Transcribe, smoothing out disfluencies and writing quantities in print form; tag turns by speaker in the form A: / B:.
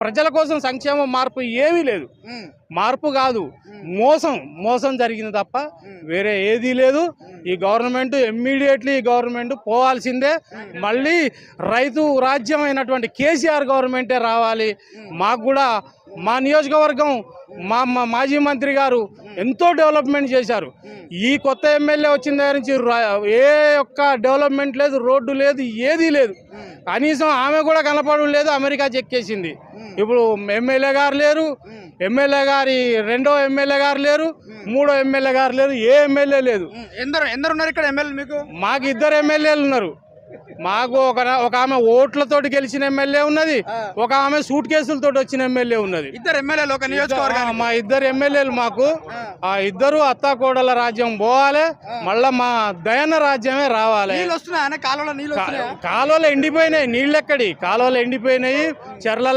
A: ప్రజల కోసం సంక్షేమ మార్పు ఏమీ లేదు. మార్పు కాదు, మోసం జరిగింది తప్ప వేరే ఏదీ లేదు. ఈ గవర్నమెంట్ ఇమ్మీడియట్లీ గవర్నమెంట్ పోవాల్సిందే. మళ్ళీ రైతు రాజ్యం అయినటువంటి కేసీఆర్ గవర్నమెంటే రావాలి. మాకు కూడా మా నియోజకవర్గం మాజీ మంత్రి గారు ఎంతో డెవలప్మెంట్ చేశారు. ఈ కొత్త ఎమ్మెల్యే వచ్చిన దగ్గర నుంచి ఏ ఒక్క డెవలప్మెంట్ లేదు, రోడ్డు లేదు, ఏదీ లేదు. కనీసం ఆమె కూడా కనపడడం లేదు, అమెరికా చెక్కేసింది. ఇప్పుడు ఎమ్మెల్యే గారు లేరు, ఎమ్మెల్యే గారి రెండో ఎమ్మెల్యే గారు లేరు, మూడో ఎమ్మెల్యే గారు లేరు, ఏ ఎమ్మెల్యే లేదు.
B: ఎందరు ఉన్నారు ఇక్కడ ఎమ్మెల్యే? మీకు
A: మాకు 2 ఎమ్మెల్యేలు ఉన్నారు. మాకు ఒక ఆమె ఓట్లతోటి గెలిచిన ఎమ్మెల్యే ఉన్నది, ఒక ఆమె సూట్ కేసులతో వచ్చిన ఎమ్మెల్యే ఉన్నది.
B: 2 ఎమ్మెల్యేలు ఒక నియోజకవర్గం.
A: మా 2 ఎమ్మెల్యేలు మాకు. ఆ 2 అత్తాకోడల రాజ్యం పోవాలి, మళ్ళా మా దయన రాజ్యమే రావాలి.
B: కాలువలో నీళ్ళు
A: కాలువలు ఎండిపోయినాయి, నీళ్ళు ఎక్కడి కాలువలు ఎండిపోయినాయి, చెర్ల